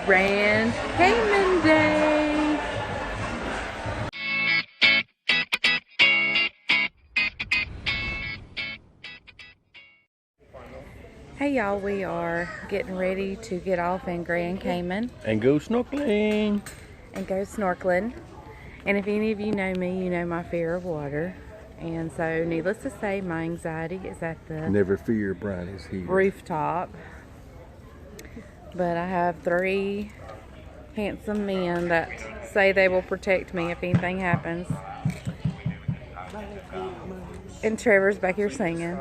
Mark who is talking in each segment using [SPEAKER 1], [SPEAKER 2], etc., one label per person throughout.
[SPEAKER 1] Grand Cayman Day. Hey y'all, we are getting ready to get off in Grand Cayman.
[SPEAKER 2] And go snorkeling.
[SPEAKER 1] And if any of you know me, you know my fear of water. And so, needless to say, my anxiety is at the
[SPEAKER 2] Never fear, Brian is here.
[SPEAKER 1] rooftop. But I have 3 handsome men that say they will protect me if anything happens. And Trevor's back here singing.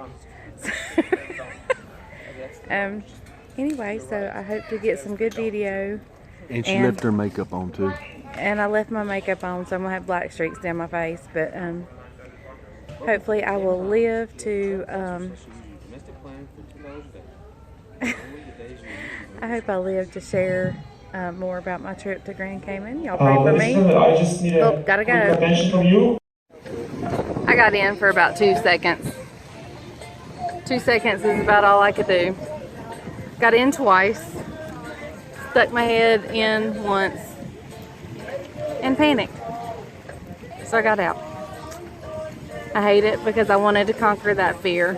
[SPEAKER 1] Anyway, so I hope to get some good video.
[SPEAKER 2] And she left her makeup on too.
[SPEAKER 1] And I left my makeup on, so I'm gonna have black streaks down my face. But hopefully I will live to I hope I live to share more about my trip to Grand Cayman. Y'all pray for me.
[SPEAKER 3] I just need
[SPEAKER 1] gotta go.
[SPEAKER 3] attention from you.
[SPEAKER 1] I got in for about 2 seconds. 2 seconds is about all I could do. Got in twice, stuck my head in once, and panicked. So I got out. I hate it because I wanted to conquer that fear.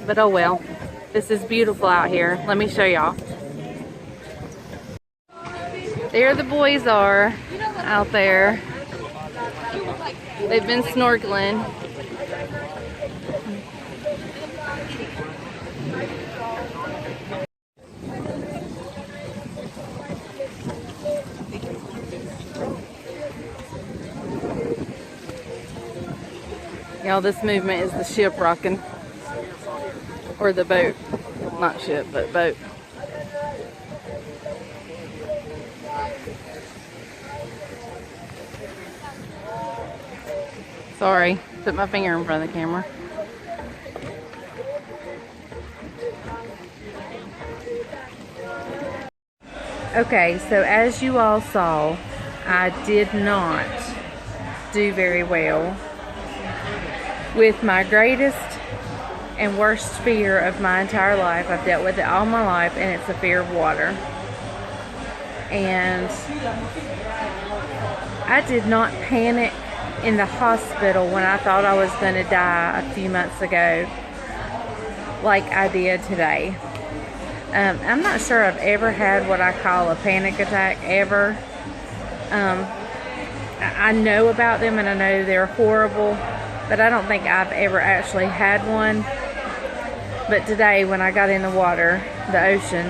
[SPEAKER 1] But oh well. This is beautiful out here. Let me show y'all. There the boys are out there. They've been snorkeling. Y'all, this movement is the ship rocking. Or the boat. Not ship, but boat. Sorry, put my finger in front of the camera. Okay, so as you all saw, I did not do very well with my greatest and worst fear of my entire life. I've dealt with it all my life, and it's the fear of water. And I did not panic in the hospital when I thought I was going to die a few months ago like I did today. I'm not sure I've ever had what I call a panic attack, ever. I know about them and I know they're horrible, but I don't think I've ever actually had one. But today, when I got in the water, the ocean,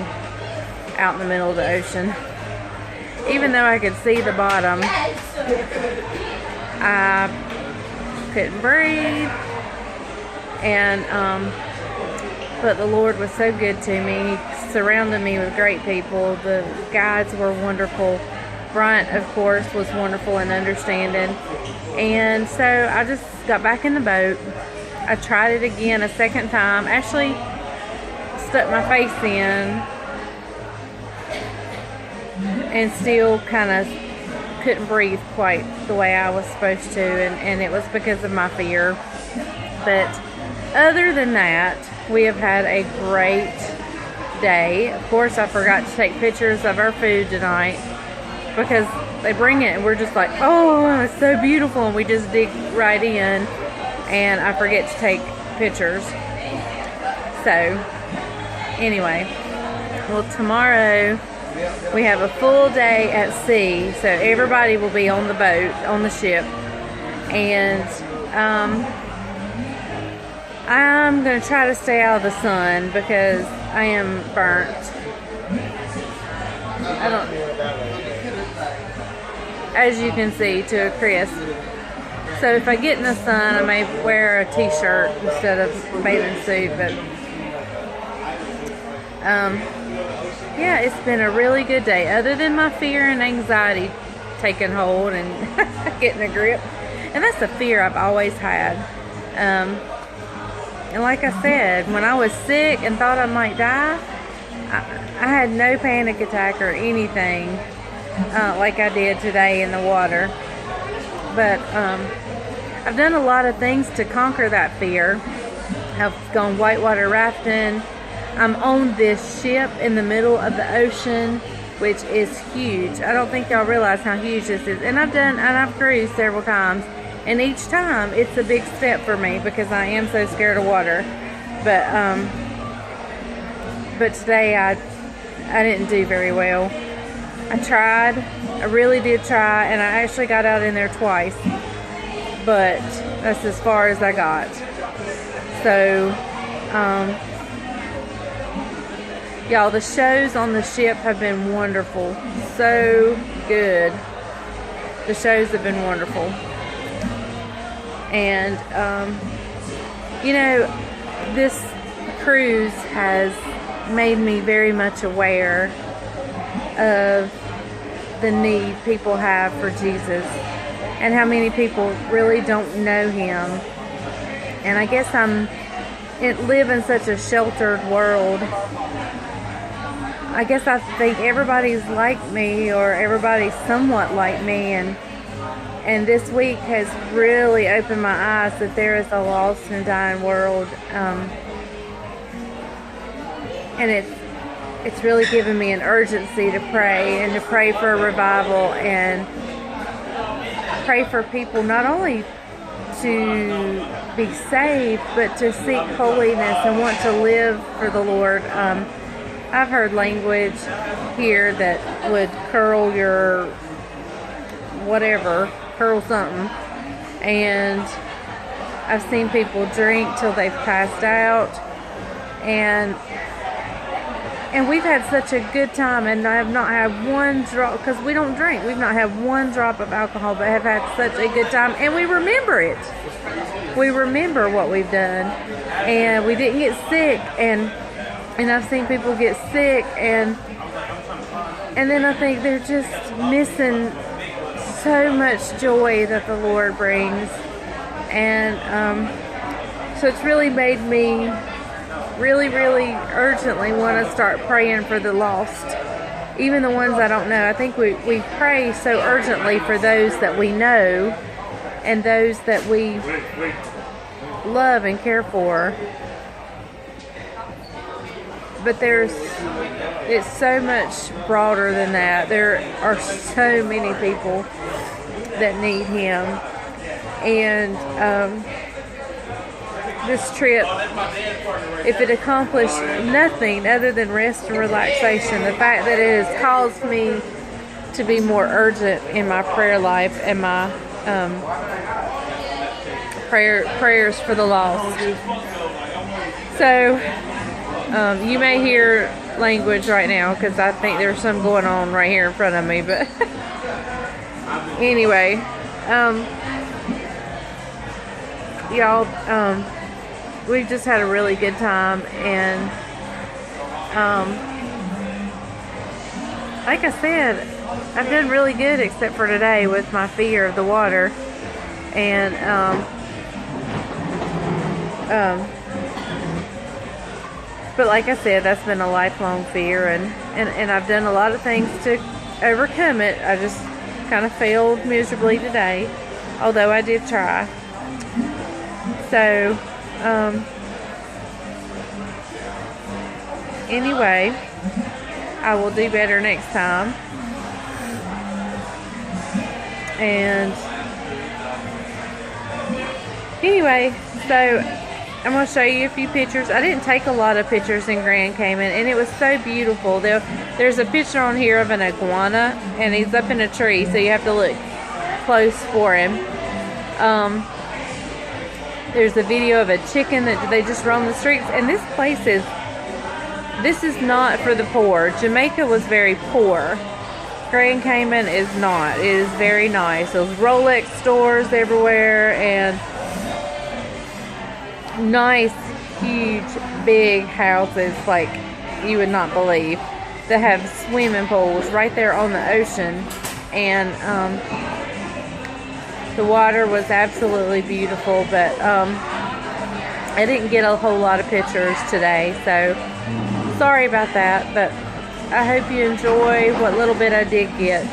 [SPEAKER 1] out in the middle of the ocean, even though I could see the bottom, I couldn't breathe. And but the Lord was so good to me. He surrounded me with great people. The guides were wonderful. Bryant, of course, was wonderful and understanding. And so I just got back in the boat. I tried it again a second time. Actually stuck my face in and still kind of couldn't breathe quite the way I was supposed to, and it was because of my fear. But other than that, we have had a great day. Of course, I forgot to take pictures of our food tonight because they bring it and we're just like, oh, it's so beautiful, and we just dig right in. And I forget to take pictures. So, anyway, well, tomorrow we have a full day at sea, so everybody will be on the boat, on the ship, and I'm going to try to stay out of the sun because I am burnt. As you can see, to a crisp. So if I get in the sun, I may wear a t-shirt instead of a bathing suit, but yeah, it's been a really good day, other than my fear and anxiety taking hold and getting a grip. And that's a fear I've always had. And like I said, when I was sick and thought I might die, I had no panic attack or anything like I did today in the water. But I've done a lot of things to conquer that fear. I've gone whitewater rafting. I'm on this ship in the middle of the ocean, which is huge. I don't think y'all realize how huge this is. And I've cruised several times, and each time it's a big step for me because I am so scared of water. But today I didn't do very well. I tried. I really did try, and I actually got out in there twice. But that's as far as I got. So, y'all, the shows on the ship have been wonderful. So good. The shows have been wonderful. And, you know, this cruise has made me very much aware of the need people have for Jesus and how many people really don't know him. And I guess live in such a sheltered world. I guess I think everybody's like me, or everybody's somewhat like me, and this week has really opened my eyes that there is a lost and dying world, and it's really given me an urgency to pray, and to pray for a revival, and pray for people not only to be saved, but to seek holiness and want to live for the Lord. I've heard language here that would curl your whatever, curl something, and I've seen people drink till they've passed out, and we've had such a good time, and I have not had one drop, because we don't drink, we've not had one drop of alcohol, but have had such a good time, and we remember it. We remember what we've done, and we didn't get sick, and I've seen people get sick, and then I think they're just missing so much joy that the Lord brings, and so it's really made me really urgently want to start praying for the lost, even the ones I don't know. I think we pray so urgently for those that we know and those that we love and care for, but it's so much broader than that. There are so many people that need him, and this trip, if it accomplished nothing other than rest and relaxation, the fact that it has caused me to be more urgent in my prayer life and my prayers for the lost. So you may hear language right now because I think there's some going on right here in front of me, but anyway, y'all, we've just had a really good time, and like I said, I've done really good except for today with my fear of the water, and but like I said, that's been a lifelong fear, and I've done a lot of things to overcome it. I just kind of failed miserably today, although I did try. So anyway, I will do better next time. And anyway, so I'm going to show you a few pictures. I didn't take a lot of pictures in Grand Cayman, and it was so beautiful. There's a picture on here of an iguana, and he's up in a tree, so you have to look close for him. There's a video of a chicken that they just roam the streets, and this is not for the poor. Jamaica was very poor. Grand Cayman is not. It is very nice. Those Rolex stores everywhere, and nice, huge, big houses like you would not believe, that have swimming pools right there on the ocean, and the water was absolutely beautiful, but I didn't get a whole lot of pictures today, so sorry about that, but I hope you enjoy what little bit I did get,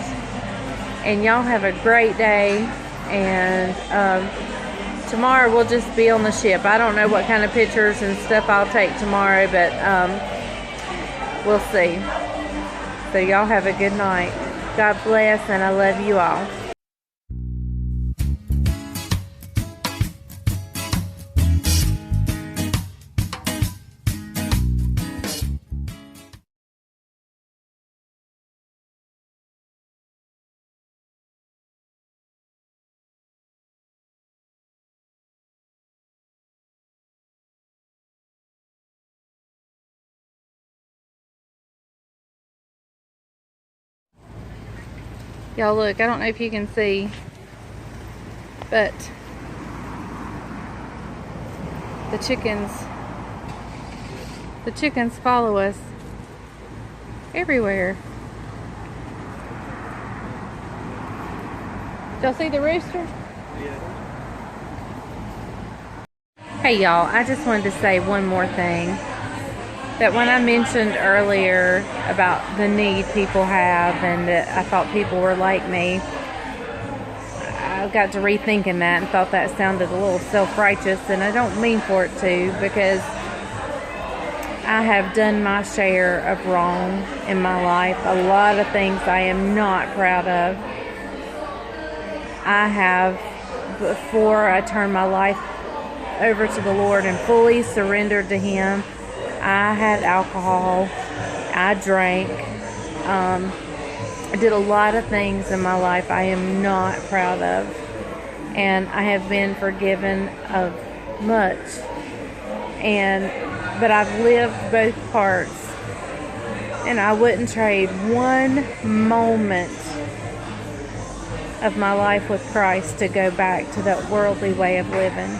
[SPEAKER 1] and y'all have a great day, and tomorrow we'll just be on the ship. I don't know what kind of pictures and stuff I'll take tomorrow, but we'll see. So y'all have a good night. God bless, and I love you all. Y'all look, I don't know if you can see, but the chickens follow us everywhere. Y'all see the rooster?
[SPEAKER 2] Yeah.
[SPEAKER 1] Hey y'all, I just wanted to say one more thing. That when I mentioned earlier about the need people have and that I thought people were like me, I got to rethinking that and thought that sounded a little self-righteous, and I don't mean for it to, because I have done my share of wrong in my life. A lot of things I am not proud of. I have, before I turned my life over to the Lord and fully surrendered to Him, I had alcohol, I drank, I did a lot of things in my life I am not proud of, and I have been forgiven of much, but I've lived both parts, and I wouldn't trade one moment of my life with Christ to go back to that worldly way of living.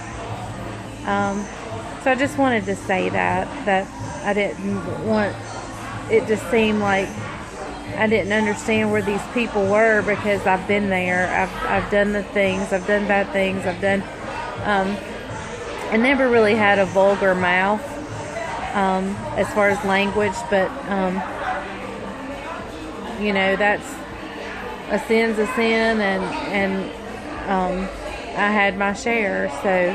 [SPEAKER 1] So I just wanted to say that I didn't want it to seem like I didn't understand where these people were, because I've been there. I've done the things, I've done bad things, I never really had a vulgar mouth as far as language, but that's a sin's a sin, and I had my share. So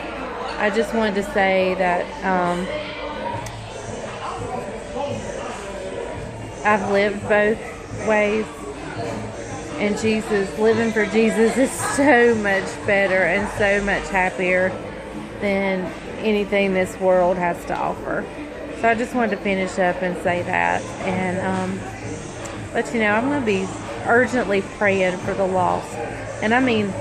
[SPEAKER 1] I just wanted to say that I've lived both ways, and living for Jesus is so much better and so much happier than anything this world has to offer. So I just wanted to finish up and say that, and let you know I'm going to be urgently praying for the lost, and I mean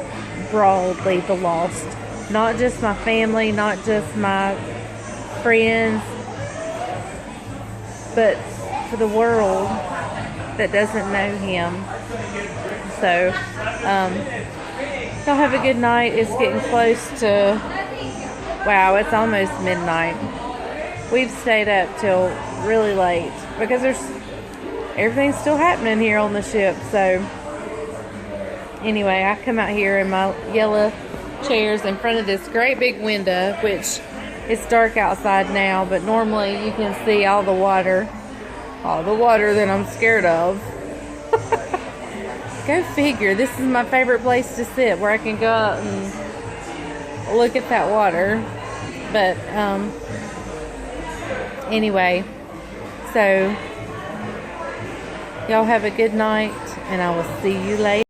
[SPEAKER 1] broadly the lost. Not just my family, not just my friends, but for the world that doesn't know Him. So, y'all have a good night. It's getting close to, wow, it's almost midnight. We've stayed up till really late because everything's still happening here on the ship. So, anyway, I come out here in my yellow chairs in front of this great big window, which it's dark outside now, but normally you can see all the water that I'm scared of. Go figure. This is my favorite place to sit, where I can go out and look at that water. But anyway, so y'all have a good night, and I will see you later.